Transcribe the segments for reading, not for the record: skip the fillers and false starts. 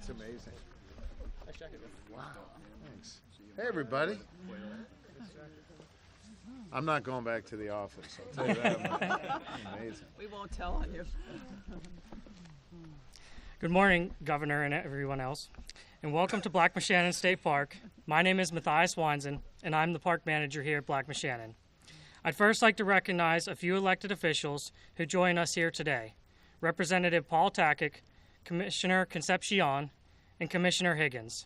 That's amazing. Wow, thanks. Hey, everybody. I'm not going back to the office, I'll tell you that. Amazing. We won't tell on you. Good morning, Governor and everyone else, and welcome to Black Moshannon State Park. My name is Matthias Weinzen, and I'm the park manager here at Black Moshannon. I'd first like to recognize a few elected officials who join us here today. Representative Paul Takic, Commissioner Concepcion, and Commissioner Higgins.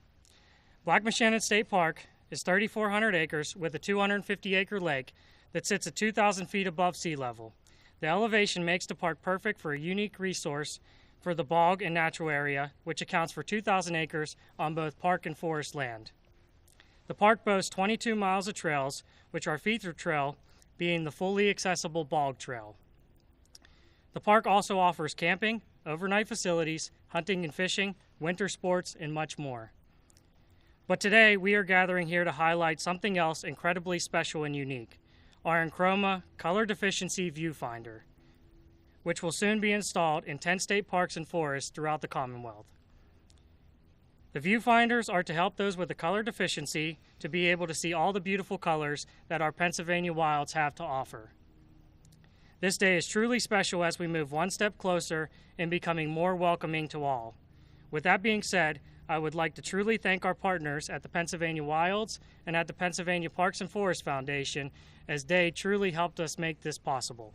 Black Moshannon State Park is 3,400 acres with a 250-acre lake that sits at 2,000 feet above sea level. The elevation makes the park perfect for a unique resource for the bog and natural area, which accounts for 2,000 acres on both park and forest land. The park boasts 22 miles of trails, which are feature trail being the fully accessible bog trail. The park also offers camping, overnight facilities, hunting and fishing, winter sports, and much more. But today, we are gathering here to highlight something else incredibly special and unique, our Enchroma Color Deficiency Viewfinder, which will soon be installed in 10 state parks and forests throughout the Commonwealth. The viewfinders are to help those with a color deficiency to be able to see all the beautiful colors that our Pennsylvania wilds have to offer. This day is truly special as we move one step closer in becoming more welcoming to all. With that being said, I would like to truly thank our partners at the Pennsylvania Wilds and at the Pennsylvania Parks and Forest Foundation, as they truly helped us make this possible.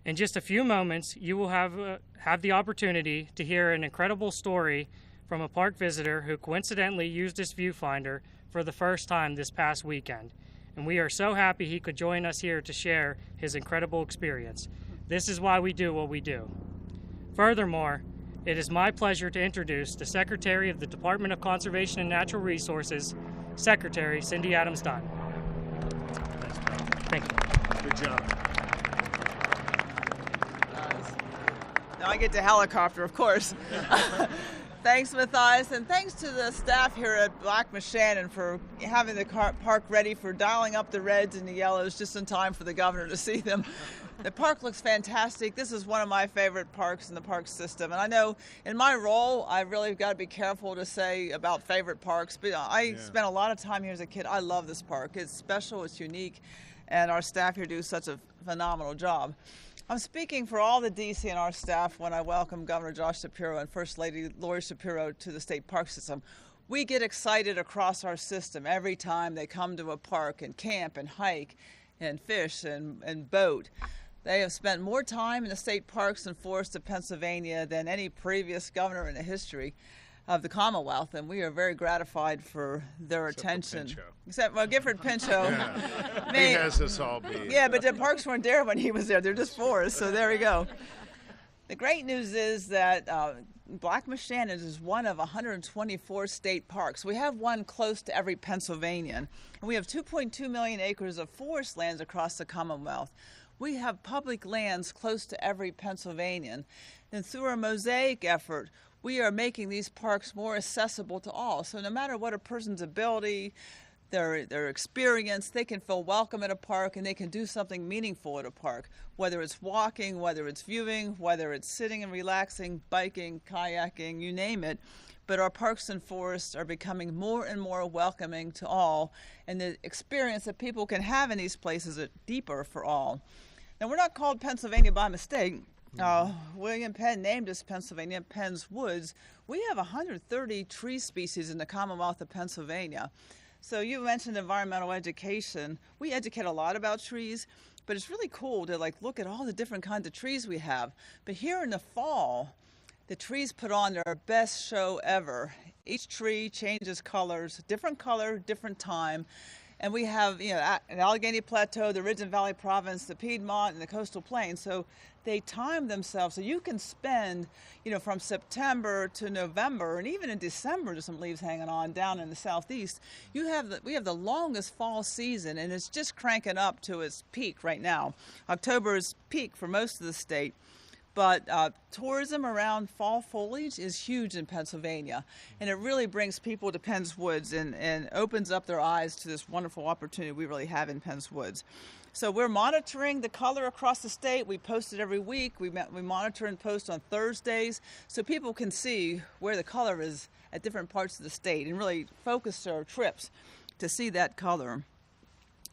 In just a few moments, you will have the opportunity to hear an incredible story from a park visitor who coincidentally used this viewfinder for the first time this past weekend. And we are so happy he could join us here to share his incredible experience. This is why we do what we do. Furthermore, it is my pleasure to introduce the Secretary of the Department of Conservation and Natural Resources, Secretary Cindy Adams-Dunn. Thank you. Good job. Now I get to helicopter, of course. Thanks, Matthias, and thanks to the staff here at Black Moshannon for having the park ready, for dialing up the reds and the yellows just in time for the governor to see them. The park looks fantastic. This is one of my favorite parks in the park system. And I know in my role, I really got to be careful to say about favorite parks, but I spent a lot of time here as a kid. I love this park. It's special, it's unique, and our staff here do such a phenomenal job. I'm speaking for all the DC and our staff when I welcome Governor Josh Shapiro and First Lady Lori Shapiro to the state park system. We get excited across our system every time they come to a park and camp and hike and fish and boat. They have spent more time in the state parks and forests of Pennsylvania than any previous governor in the history of the Commonwealth, and we are very gratified for their attention. Except, well, Gifford Pinchot. Yeah. He has us all beat. Yeah, but the parks weren't there when he was there. They're just forests, so there we go. The great news is that Black Moshannon is one of 124 state parks. We have one close to every Pennsylvanian, and we have 2.2 million acres of forest lands across the Commonwealth. We have public lands close to every Pennsylvanian, and through our mosaic effort, we are making these parks more accessible to all. So no matter what a person's ability, their experience, they can feel welcome at a park and they can do something meaningful at a park, whether it's walking, whether it's viewing, whether it's sitting and relaxing, biking, kayaking, you name it. But our parks and forests are becoming more and more welcoming to all, and the experience that people can have in these places is deeper for all. Now, we're not called Pennsylvania by mistake. William Penn named us Pennsylvania, Penn's Woods. We have 130 tree species in the Commonwealth of Pennsylvania. So you mentioned environmental education. We educate a lot about trees, but it's really cool to look at all the different kinds of trees we have. But here in the fall, the trees put on their best show ever. Each tree changes colors, different color, different time. And we have, an Allegheny Plateau, the Ridge and Valley Province, the Piedmont, and the Coastal Plains. So they time themselves. So you can spend, from September to November, and even in December, there's some leaves hanging on down in the southeast. We have the longest fall season, and it's just cranking up to its peak right now. October is peak for most of the state. but tourism around fall foliage is huge in Pennsylvania, and it really brings people to Penn's Woods and opens up their eyes to this wonderful opportunity we really have in Penn's Woods. So we're monitoring the color across the state. We post it every week. We monitor and post on Thursdays so people can see where the color is at different parts of the state and really focus our trips to see that color.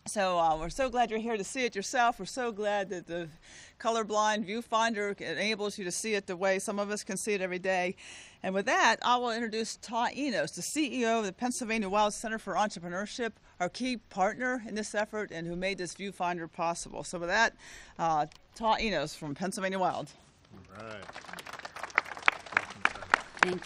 So we're so glad you're here to see it yourself. We're so glad that the Colorblind viewfinder enables you to see it the way some of us can see it every day. And with that, I will introduce Todd Enos, the CEO of the Pennsylvania Wild Center for Entrepreneurship, our key partner in this effort and who made this viewfinder possible. So with that, Todd Enos from Pennsylvania Wild. All right. Thank you.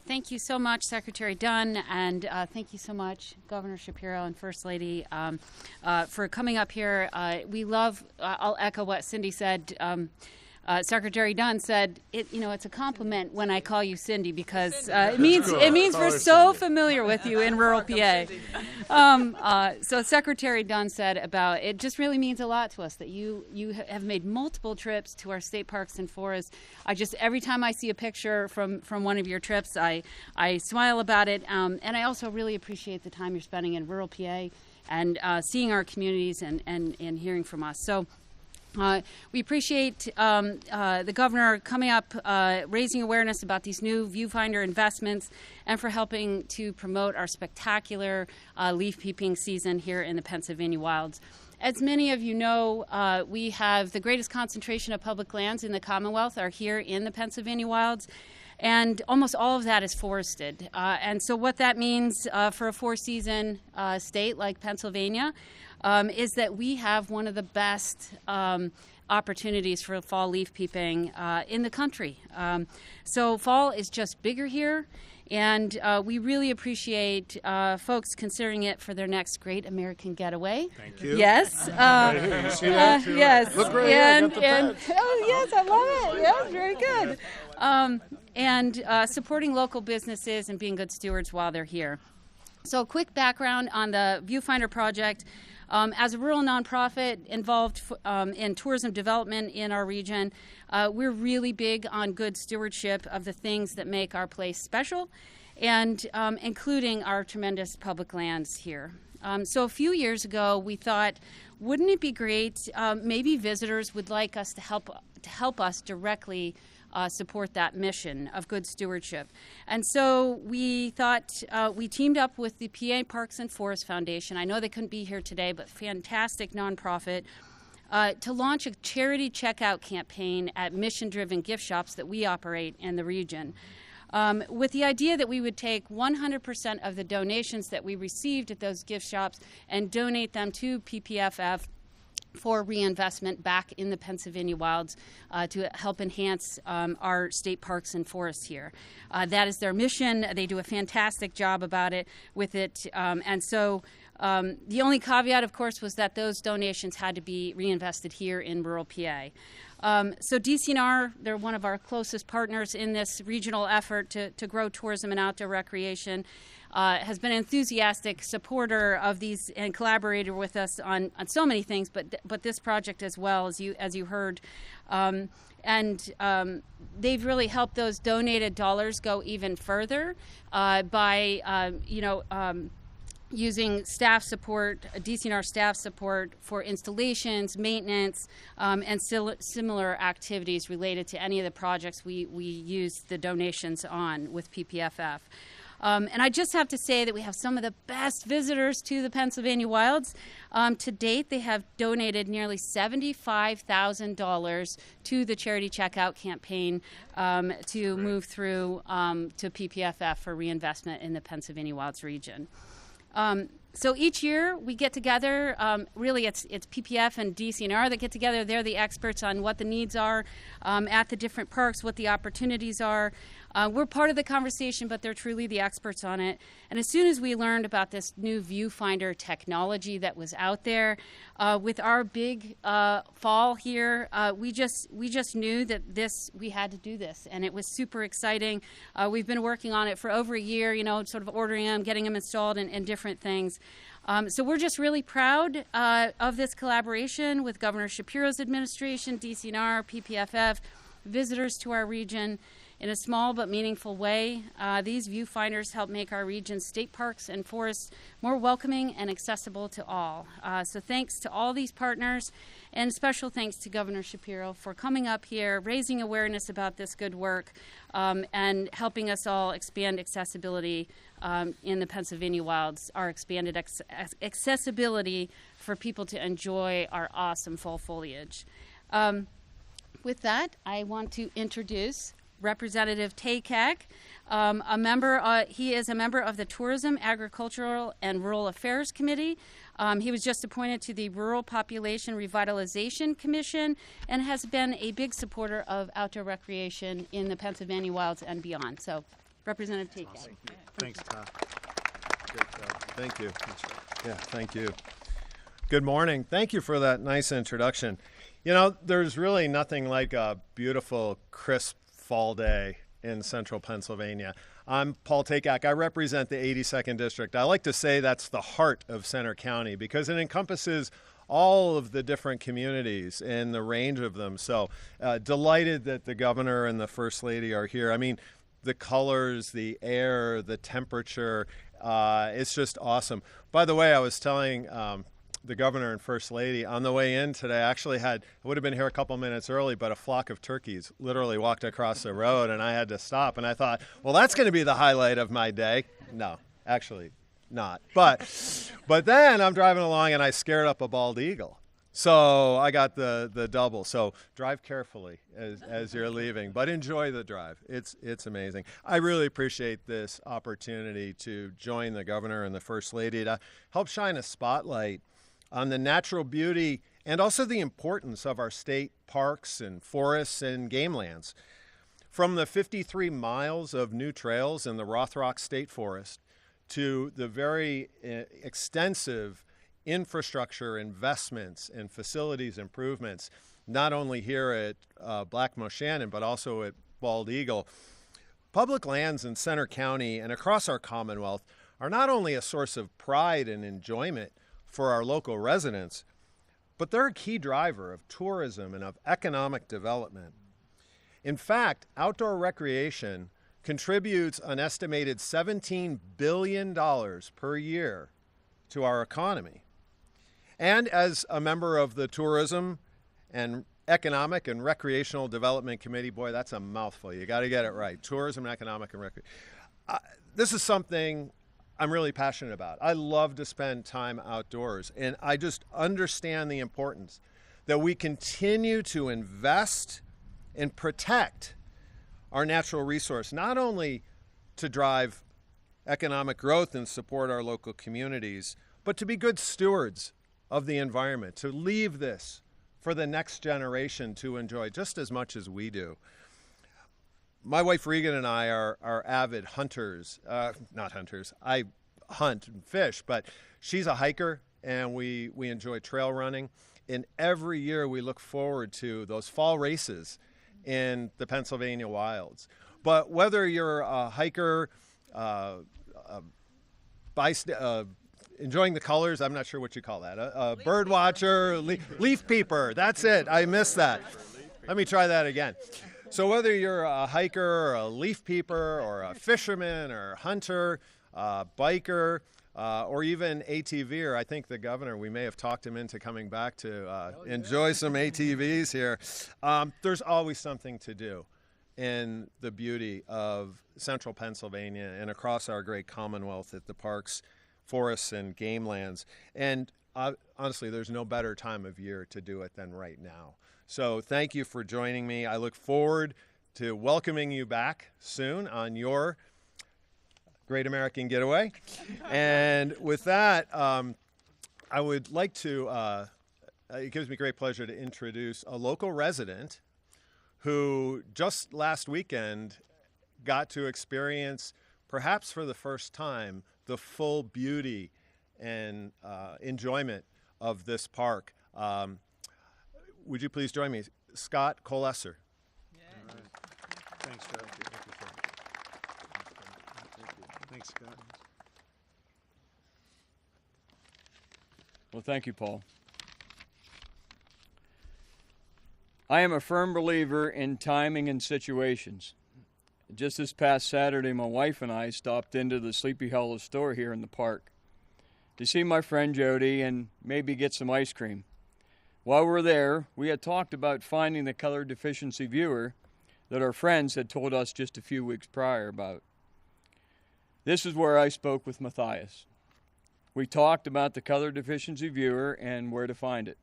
Thank you so much, Secretary Dunn, and thank you so much, Governor Shapiro and First Lady, for coming up here. We love, I'll echo what Cindy said. Secretary Dunn said, it's a compliment when I call you Cindy because it means we're so familiar with you in rural PA. So Secretary Dunn said about it just really means a lot to us that you have made multiple trips to our state parks and forests. Every time I see a picture from one of your trips, I smile about it, and I also really appreciate the time you're spending in rural PA and seeing our communities and hearing from us. So. We appreciate the governor coming up, raising awareness about these new viewfinder investments, and for helping to promote our spectacular leaf peeping season here in the Pennsylvania wilds. As many of you know, we have the greatest concentration of public lands in the Commonwealth are here in the Pennsylvania wilds, and almost all of that is forested. And so what that means for a four-season state like Pennsylvania is that we have one of the best opportunities for fall leaf peeping in the country. So fall is just bigger here, and we really appreciate folks considering it for their next great American getaway. Thank you. Yes. You see that? Yes. Look right here. Oh yes, I love it. Yes, very good. And supporting local businesses and being good stewards while they're here. So a quick background on the Viewfinder project. As a rural nonprofit involved in tourism development in our region, we're really big on good stewardship of the things that make our place special, and including our tremendous public lands here. So a few years ago, we thought, wouldn't it be great, maybe visitors would like us to help us directly support that mission of good stewardship. And so we thought we teamed up with the PA Parks and Forest Foundation. I know they couldn't be here today, but fantastic nonprofit, to launch a charity checkout campaign at mission-driven gift shops that we operate in the region. With the idea that we would take 100% of the donations that we received at those gift shops and donate them to PPFF for reinvestment back in the Pennsylvania wilds to help enhance our state parks and forests here. That is their mission. They do a fantastic job about it with it. And so the only caveat, of course, was that those donations had to be reinvested here in rural PA. So DCNR, they're one of our closest partners in this regional effort to grow tourism and outdoor recreation. Has been an enthusiastic supporter of these and collaborated with us on so many things, but this project as well, as you heard. They've really helped those donated dollars go even further by using staff support, DCNR staff support for installations, maintenance, and similar activities related to any of the projects we use the donations on with PPFF. And I just have to say that we have some of the best visitors to the Pennsylvania wilds. To date, they have donated nearly $75,000 to the charity checkout campaign to move through to PPFF for reinvestment in the Pennsylvania wilds region. So each year we get together, really it's PPF and DCNR that get together. They're the experts on what the needs are at the different parks, what the opportunities are. We're part of the conversation, but they're truly the experts on it. And as soon as we learned about this new viewfinder technology that was out there, with our big fall here, we just knew that we had to do this, and it was super exciting. We've been working on it for over a year, sort of ordering them, getting them installed, and different things. So we're just really proud of this collaboration with Governor Shapiro's administration, DCNR, PPFF, visitors to our region. In a small but meaningful way, these viewfinders help make our region's state parks and forests more welcoming and accessible to all. So thanks to all these partners, and special thanks to Governor Shapiro for coming up here, raising awareness about this good work, and helping us all expand accessibility in the Pennsylvania wilds, our expanded accessibility for people to enjoy our awesome fall foliage. With that, I want to introduce Representative Takak, he is a member of the Tourism, Agricultural, and Rural Affairs Committee. He was just appointed to the Rural Population Revitalization Commission and has been a big supporter of outdoor recreation in the Pennsylvania wilds and beyond. So, Representative Takak. Awesome. Thanks, Todd. Good job. Thank you. Yeah, thank you. Good morning. Thank you for that nice introduction. You know, there's really nothing like a beautiful, crisp fall day in central Pennsylvania. I'm Paul Takak. I represent the 82nd District. I like to say that's the heart of Center County because it encompasses all of the different communities and the range of them. So delighted that the governor and the first lady are here. I mean, the colors, the air, the temperature, it's just awesome. By the way, I was telling the governor and first lady on the way in today, I would have been here a couple minutes early, but a flock of turkeys literally walked across the road and I had to stop. And I thought, well, that's going to be the highlight of my day. No, actually not. But then I'm driving along and I scared up a bald eagle. So I got the double. So drive carefully as you're leaving, but enjoy the drive. It's amazing. I really appreciate this opportunity to join the governor and the first lady to help shine a spotlight on the natural beauty and also the importance of our state parks and forests and game lands. From the 53 miles of new trails in the Rothrock State Forest to the very extensive infrastructure investments and facilities improvements, not only here at Black Moshannon, but also at Bald Eagle, public lands in Center County and across our Commonwealth are not only a source of pride and enjoyment for our local residents, but they're a key driver of tourism and of economic development. In fact, outdoor recreation contributes an estimated $17 billion per year to our economy. And as a member of the Tourism and Economic and Recreational Development Committee, boy, that's a mouthful. You got to get it right. Tourism, Economic, and Recreation. This is something I'm really passionate about. I love to spend time outdoors, and I just understand the importance that we continue to invest and protect our natural resource, not only to drive economic growth and support our local communities, but to be good stewards of the environment, to leave this for the next generation to enjoy just as much as we do. My wife Regan and I are avid hunters, not hunters. I hunt and fish, but she's a hiker and we enjoy trail running. And every year we look forward to those fall races in the Pennsylvania wilds. But whether you're a hiker, enjoying the colors, I'm not sure what you call that, a bird watcher, leaf peeper, that's it, I missed that. Let me try that again. So whether you're a hiker or a leaf peeper or a fisherman or a hunter, biker, or even ATVer, I think the governor, we may have talked him into coming back to enjoy some ATVs here. There's always something to do in the beauty of central Pennsylvania and across our great Commonwealth at the parks, forests, and game lands. And honestly, there's no better time of year to do it than right now. So thank you for joining me. I look forward to welcoming you back soon on your Great American Getaway. And with that, I would like to, it gives me great pleasure to introduce a local resident who just last weekend got to experience, perhaps for the first time, the full beauty and enjoyment of this park. Would you please join me? Scott Colesser. Yeah. All right. Thanks, Scott. Thanks, Scott. Well, thank you, Paul. I am a firm believer in timing and situations. Just this past Saturday, my wife and I stopped into the Sleepy Hollow store here in the park to see my friend Jody and maybe get some ice cream. While we were there, we had talked about finding the color deficiency viewer that our friends had told us just a few weeks prior about. This is where I spoke with Matthias. We talked about the color deficiency viewer and where to find it.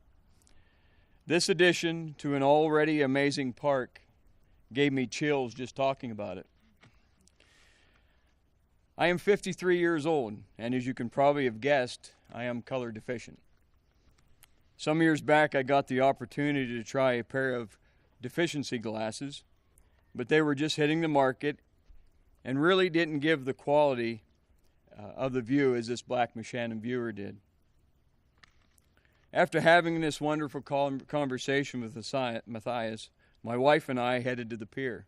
This addition to an already amazing park gave me chills just talking about it. I am 53 years old, and as you can probably have guessed, I am color deficient. Some years back, I got the opportunity to try a pair of deficiency glasses, but they were just hitting the market and really didn't give the quality of the view as this Black Shannon viewer did. After having this wonderful conversation with Matthias, my wife and I headed to the pier.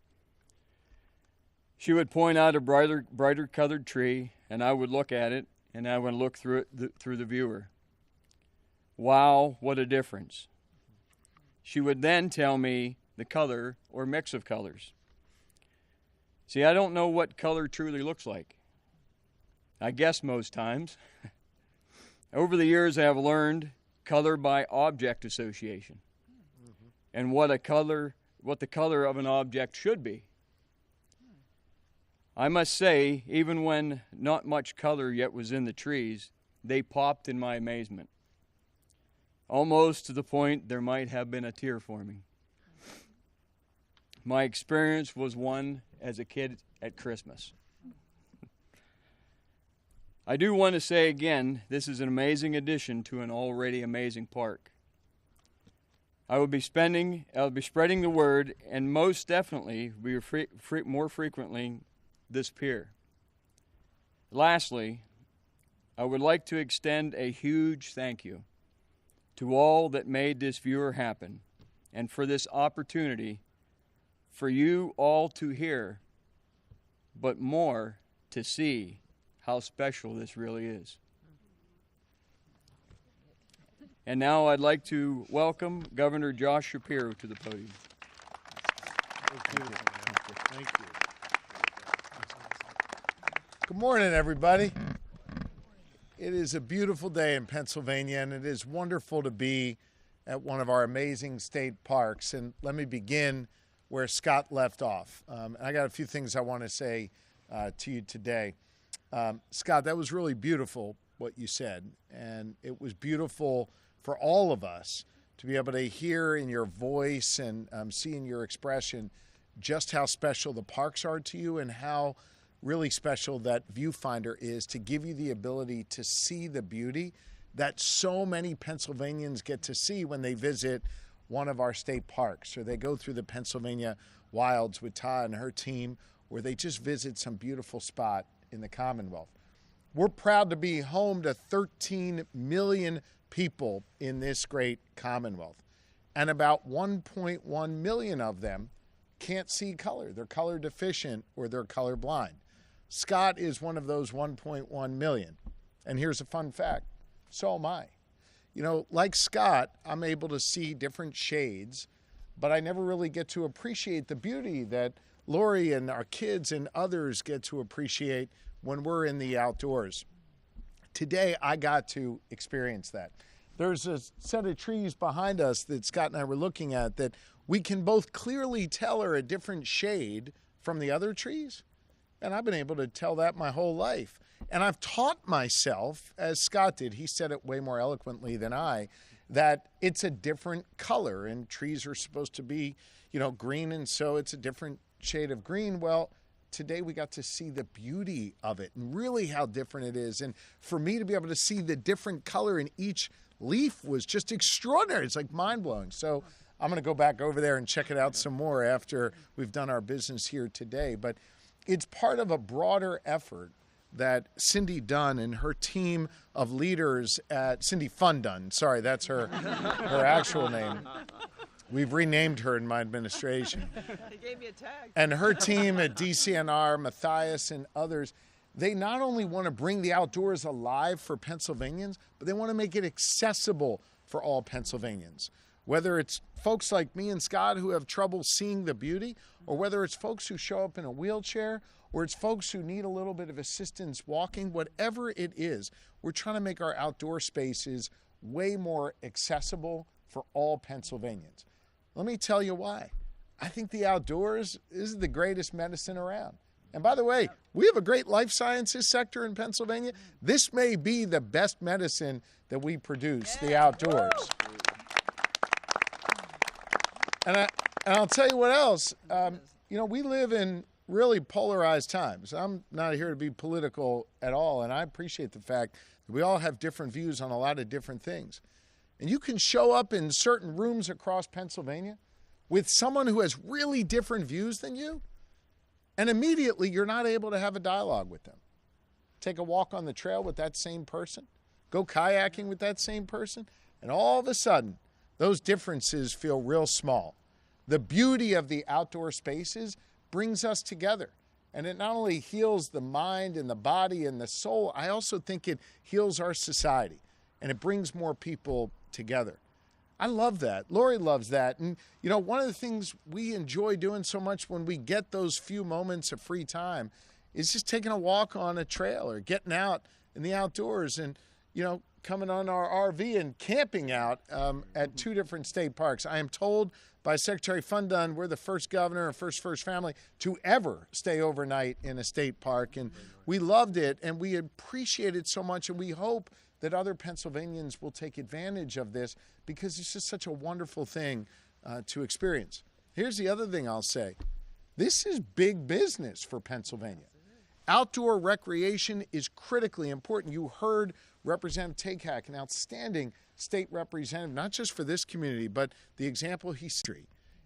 She would point out a brighter colored tree, and I would look at it, and I would look through the viewer. Wow, what a difference. She would then tell me the color or mix of colors. See, I don't know what color truly looks like. I guess most times. Over the years, I have learned color by object association, and what the color of an object should be. I must say, even when not much color yet was in the trees, they popped in my amazement, almost to the point there might have been a tear forming. My experience was one as a kid at Christmas. I do want to say again, this is an amazing addition to an already amazing park. I'll be spreading the word, and most definitely more frequently this pier. Lastly, I would like to extend a huge thank you to all that made this viewer happen, and for this opportunity for you all to hear, but more to see how special this really is. And now I'd like to welcome Governor Josh Shapiro to the podium. Thank you. Good morning, everybody. It is a beautiful day in Pennsylvania, and it is wonderful to be at one of our amazing state parks. And let me begin where Scott left off. I got a few things I want to say to you today. Scott, that was really beautiful what you said, and it was beautiful for all of us to be able to hear in your voice and see in your expression just how special the parks are to you and how really special that viewfinder is to give you the ability to see the beauty that so many Pennsylvanians get to see when they visit one of our state parks, or they go through the Pennsylvania wilds with Ta and her team, or they just visit some beautiful spot in the Commonwealth. We're proud to be home to 13 million people in this great Commonwealth, and about 1.1 million of them can't see color. They're color deficient or they're color blind. Scott is one of those 1.1 million. And here's a fun fact. So am I. You know, like Scott, I'm able to see different shades, but I never really get to appreciate the beauty that Lori and our kids and others get to appreciate when we're in the outdoors. Today, I got to experience that. There's a set of trees behind us that Scott and I were looking at that we can both clearly tell are a different shade from the other trees. And I've been able to tell that my whole life. And I've taught myself, as Scott did, he said it way more eloquently than I, that it's a different color and trees are supposed to be, you know, green, and so it's a different shade of green. Well, today we got to see the beauty of it and really how different it is. And for me to be able to see the different color in each leaf was just extraordinary. It's like mind-blowing. So I'm going to go back over there and check it out some more after we've done our business here today. But it's part of a broader effort that Cindy Dunn and her team of leaders at Cindy Fun Dunn, sorry, that's her actual name. We've renamed her in my administration. He gave me a tag. And her team at DCNR, Matthias and others, They not only want to bring the outdoors alive for Pennsylvanians, but they want to make it accessible for all Pennsylvanians. Whether it's folks like me and Scott who have trouble seeing the beauty, or whether it's folks who show up in a wheelchair, or it's folks who need a little bit of assistance walking, whatever it is, we're trying to make our outdoor spaces way more accessible for all Pennsylvanians. Let me tell you why. I think the outdoors is the greatest medicine around. And by the way, we have a great life sciences sector in Pennsylvania. This may be the best medicine that we produce, the outdoors. And I'll tell you what else. We live in really polarized times. I'm not here to be political at all, and I appreciate the fact that we all have different views on a lot of different things. And you can show up in certain rooms across Pennsylvania with someone who has really different views than you, and immediately you're not able to have a dialogue with them. Take a walk on the trail with that same person, go kayaking with that same person, and all of a sudden, those differences feel real small. The beauty of the outdoor spaces brings us together. And it not only heals the mind and the body and the soul, I also think it heals our society. And it brings more people together. I love that. Lori loves that. And, one of the things we enjoy doing so much when we get those few moments of free time is just taking a walk on a trail or getting out in the outdoors and, coming on our RV and camping out at 2 different state parks. I am told by Secretary Fundun we're the first governor and first family to ever stay overnight in a state park. And we loved it and we appreciate it so much, and we hope that other Pennsylvanians will take advantage of this because it's just such a wonderful thing to experience. Here's the other thing I'll say. This is big business for Pennsylvania. Outdoor recreation is critically important. You heard Representative Takak, an outstanding state representative, not just for this community, but the example he set.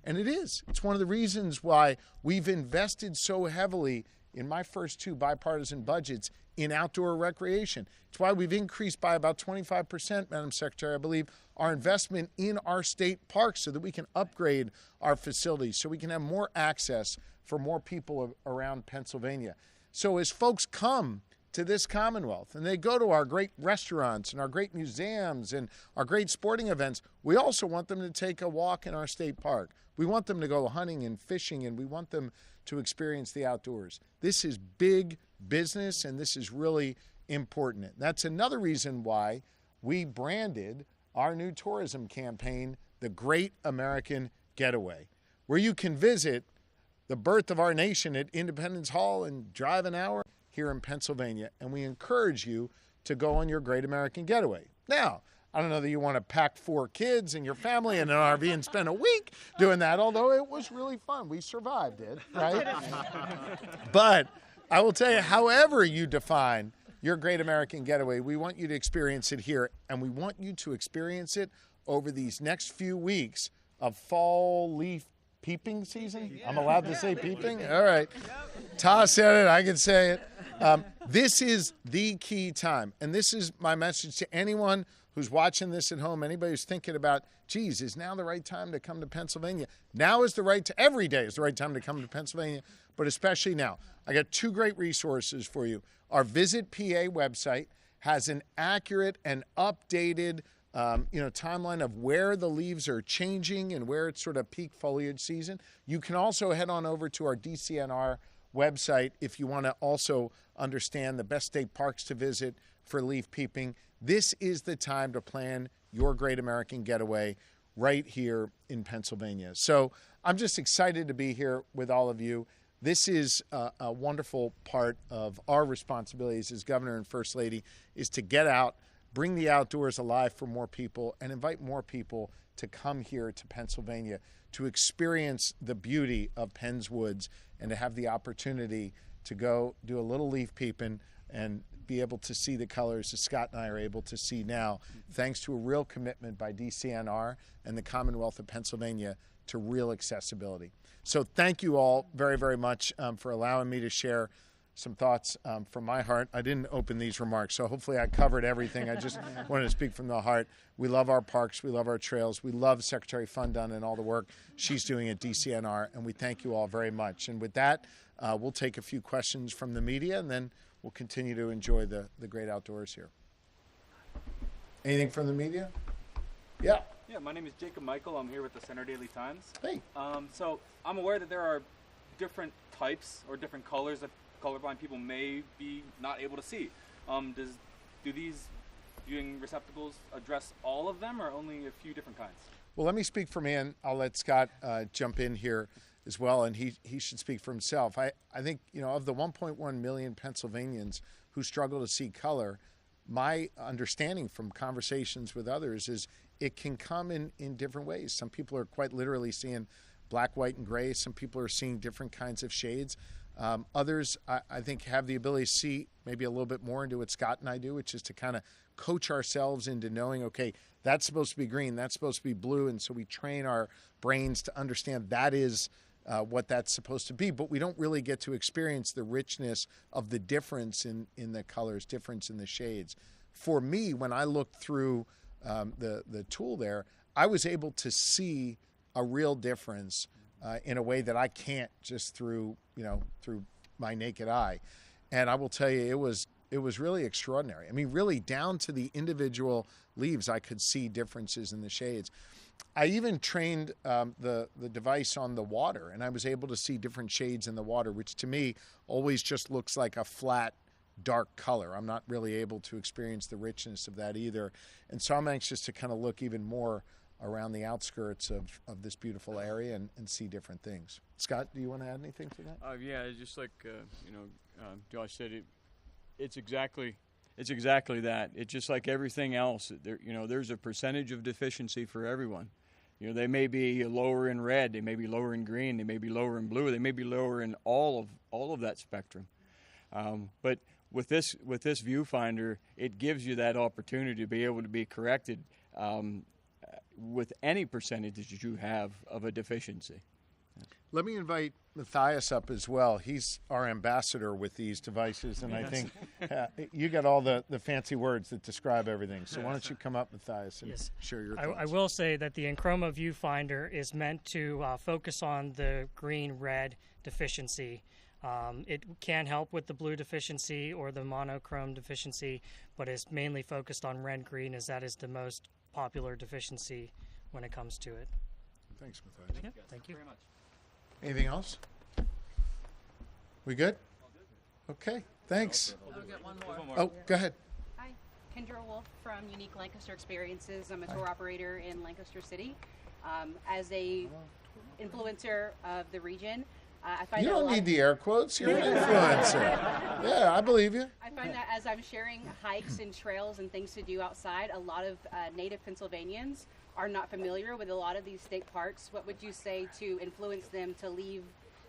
And it is. It's one of the reasons why we've invested so heavily in my first 2 bipartisan budgets in outdoor recreation. It's why we've increased by about 25%, Madam Secretary, I believe, our investment in our state parks so that we can upgrade our facilities, so we can have more access for more people around Pennsylvania. So as folks come to this Commonwealth and they go to our great restaurants and our great museums and our great sporting events, we also want them to take a walk in our state park. We want them to go hunting and fishing, and we want them to experience the outdoors. This is big business, and this is really important. That's another reason why we branded our new tourism campaign, The Great American Getaway, where you can visit the birth of our nation at Independence Hall and drive an hour here in Pennsylvania. And we encourage you to go on your Great American Getaway. Now, I don't know that you want to pack 4 kids and your family in an RV and spend a week doing that, although it was really fun. We survived it, right? But I will tell you, however you define your Great American Getaway, we want you to experience it here, and we want you to experience it over these next few weeks of fall leaf peeping season. I'm allowed to say peeping? All right. Ta said it. I can say it. This is the key time, and this is my message to anyone who's watching this at home, anybody who's thinking about, geez, is now the right time to come to Pennsylvania? Now is the right to, every day is the right time to come to Pennsylvania, but especially now. I got 2 great resources for you. Our Visit PA website has an accurate and updated timeline of where the leaves are changing and where it's sort of peak foliage season. You can also head on over to our DCNR website if you want to also understand the best state parks to visit for leaf peeping. This is the time to plan your Great American Getaway right here in Pennsylvania. So I'm just excited to be here with all of you. This is a wonderful part of our responsibilities as Governor and First Lady, is to get out, bring the outdoors alive for more people, and invite more people to come here to Pennsylvania to experience the beauty of Penn's Woods and to have the opportunity to go do a little leaf peeping and be able to see the colors that Scott and I are able to see now, thanks to a real commitment by DCNR and the Commonwealth of Pennsylvania to real accessibility. So thank you all very, very much for allowing me to share some thoughts from my heart. I didn't open these remarks, so hopefully I covered everything. I just wanted to speak from the heart. We love our parks. We love our trails. We love Secretary Fundun and all the work she's doing at DCNR, and we thank you all very much. And with that, We'll take a few questions from the media, and then we'll continue to enjoy the great outdoors here. Anything from the media? Yeah. Yeah, my name is Jacob Michael. I'm here with the Center Daily Times. Hey. So I'm aware that there are different types or different colors that colorblind people may be not able to see. Do these viewing receptacles address all of them, or only a few different kinds? Well, let me speak for me, and I'll let Scott jump in here as well, and he should speak for himself. I think, of the 1.1 million Pennsylvanians who struggle to see color, my understanding from conversations with others is it can come in different ways. Some people are quite literally seeing black, white, and gray. Some people are seeing different kinds of shades. Others, I think, have the ability to see maybe a little bit more into what Scott and I do, which is to kind of coach ourselves into knowing, okay, that's supposed to be green, that's supposed to be blue, and so we train our brains to understand that is what that's supposed to be, but we don't really get to experience the richness of the difference in the colors, difference in the shades. For me, when I looked through the tool there, I was able to see a real difference in a way that I can't just through my naked eye. And I will tell you, it was really extraordinary. I mean, really down to the individual leaves, I could see differences in the shades. I even trained the device on the water, and I was able to see different shades in the water, which to me always just looks like a flat, dark color. I'm not really able to experience the richness of that either. And so I'm anxious to kind of look even more around the outskirts of this beautiful area and see different things. Scott, do you want to add anything to that? Yeah, just like Josh said, it's exactly that. It's just like everything else. There's a percentage of deficiency for everyone. They may be lower in red, they may be lower in green, they may be lower in blue, they may be lower in all of that spectrum. But with this viewfinder, it gives you that opportunity to be able to be corrected with any percentage that you have of a deficiency. Let me invite Matthias up as well. He's our ambassador with these devices, and I think you got all the fancy words that describe everything. So why don't you come up, Matthias, and share your thoughts. I will say that the Enchroma viewfinder is meant to focus on the green-red deficiency. It can help with the blue deficiency or the monochrome deficiency, but it's mainly focused on red-green, as that is the most popular deficiency when it comes to it. Thanks, Matthias. Yep, thank you very much. Anything else? We good? Okay, thanks. We'll get one more. Oh, go ahead. Hi, Kendra Wolf from Unique Lancaster Experiences. I'm a tour operator in Lancaster City. As a influencer of the region, I find You don't need the air quotes. You're an influencer. Yeah, I believe you. I find that as I'm sharing hikes and trails and things to do outside, a lot of native Pennsylvanians are not familiar with a lot of these state parks. What would you say to influence them to leave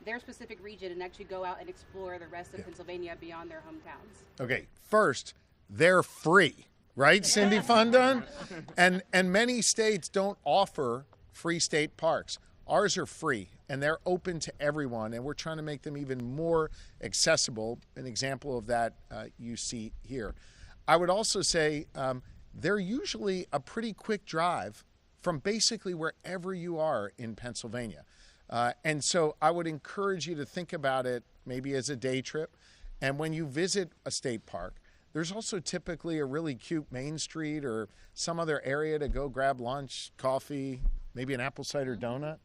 their specific region and actually go out and explore the rest of Pennsylvania beyond their hometowns? Okay, first, they're free, right, Cindy Fundun? And many states don't offer free state parks. Ours are free, and they're open to everyone, and we're trying to make them even more accessible. An example of that you see here. I would also say they're usually a pretty quick drive from basically wherever you are in Pennsylvania. And so I would encourage you to think about it maybe as a day trip. And when you visit a state park, there's also typically a really cute Main Street or some other area to go grab lunch, coffee, maybe an apple cider donut,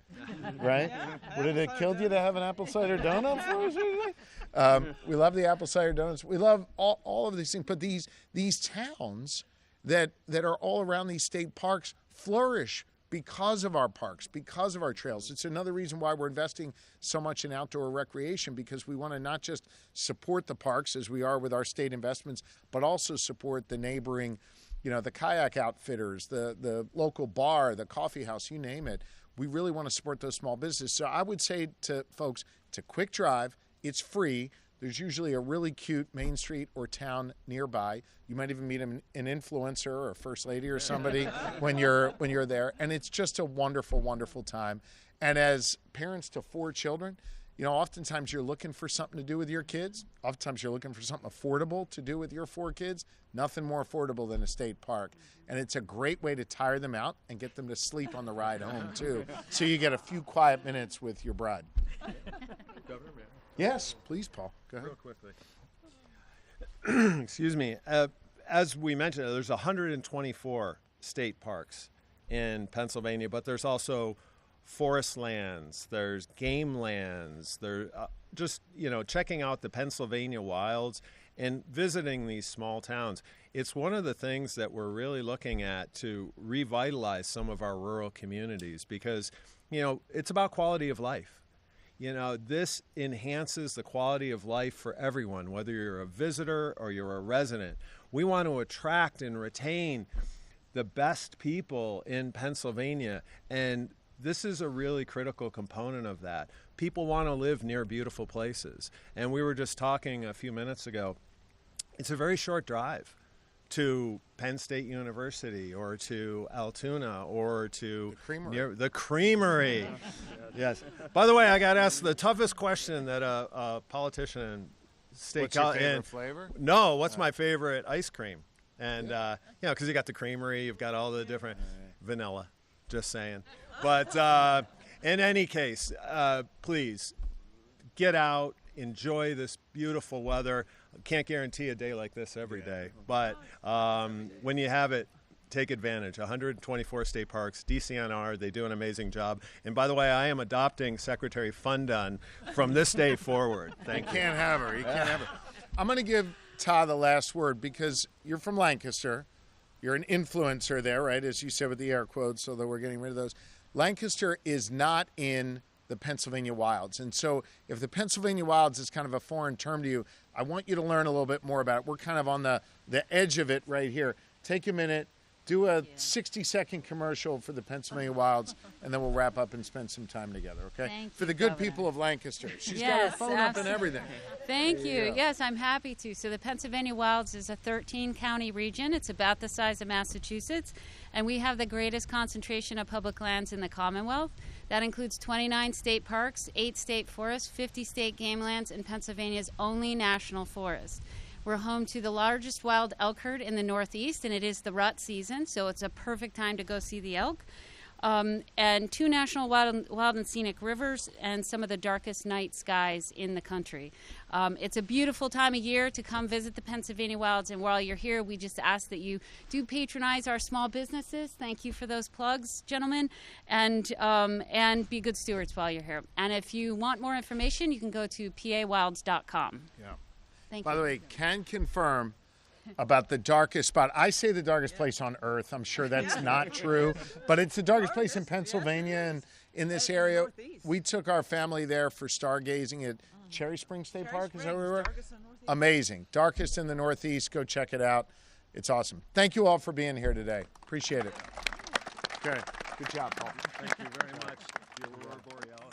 right? Would it have killed you to have an apple cider donut for us today? We love the apple cider donuts. We love all of these things. But these towns that are all around these state parks flourish because of our parks, because of our trails. It's another reason why we're investing so much in outdoor recreation, because we want to not just support the parks as we are with our state investments, but also support the neighboring, the kayak outfitters, the local bar, the coffee house, you name it. We really want to support those small businesses. So I would say to folks, it's a quick drive. It's free. There's usually a really cute Main Street or town nearby. You might even meet an influencer or a first lady or somebody when you're there. And it's just a wonderful, wonderful time. And as parents to 4 children, oftentimes you're looking for something to do with your kids. Oftentimes you're looking for something affordable to do with your 4 kids. Nothing more affordable than a state park. And it's a great way to tire them out and get them to sleep on the ride home, too. So you get a few quiet minutes with your bride. Yes, please, Paul. Go ahead. Real quickly. Excuse me. As we mentioned, there's 124 state parks in Pennsylvania, but there's also forest lands, there's game lands, there's just, checking out the Pennsylvania wilds and visiting these small towns. It's one of the things that we're really looking at to revitalize some of our rural communities because, it's about quality of life. This enhances the quality of life for everyone, whether you're a visitor or you're a resident. We want to attract and retain the best people in Pennsylvania, and this is a really critical component of that. People want to live near beautiful places, and we were just talking a few minutes ago. It's a very short drive to Penn State University or to Altoona or to the Creamery. Yes. By the way, I got asked the toughest question that a politician in state. What's your favorite flavor? No, what's my favorite ice cream? And because you got the Creamery, you've got all the different vanilla. Just saying. But in any case, please get out, enjoy this beautiful weather. Can't guarantee a day like this every day, but when you have it, take advantage. 124 state parks, DCNR, they do an amazing job. And by the way, I am adopting Secretary Fundun from this day forward. Thank you. You can't have her. You can't have her. I'm going to give Todd the last word because you're from Lancaster. You're an influencer there, right, as you said with the air quotes, so that we're getting rid of those. Lancaster is not in the Pennsylvania wilds. And so if the Pennsylvania wilds is kind of a foreign term to you, I want you to learn a little bit more about it. We're kind of on the edge of it right here. Take a minute, do a 60-second commercial for the Pennsylvania wilds, and then we'll wrap up and spend some time together, okay? Thank for the you, good Governor. people of Lancaster. She's got Yes, her phone up and everything. Thank you. go. Yes, I'm happy to. So the Pennsylvania Wilds is a 13-county region. It's about the size of Massachusetts, and we have the greatest concentration of public lands in the Commonwealth. That includes 29 state parks, 8 state forests, 50 state game lands, and Pennsylvania's only national forest. We're home to the largest wild elk herd in the Northeast, and it is the rut season, so it's a perfect time to go see the elk. And 2 national wild and scenic rivers and some of the darkest night skies in the country. It's a beautiful time of year to come visit the Pennsylvania wilds, and while you're here, we just ask that you do patronize our small businesses. Thank you for those plugs, gentlemen, and be good stewards while you're here. And if you want more information, you can go to pawilds.com. Yeah. Thank By you. the way, can confirm about the darkest spot. I say the darkest place on earth. I'm sure that's not true, but it's the darkest place in Pennsylvania and in this area. We took our family there for stargazing at Cherry Springs State Park. Is that where we were? Amazing. Darkest in the Northeast. Go check it out. It's awesome. Thank you all for being here today. Appreciate it. Okay. Good job, Paul. Thank you very much. The Aurora Borealis.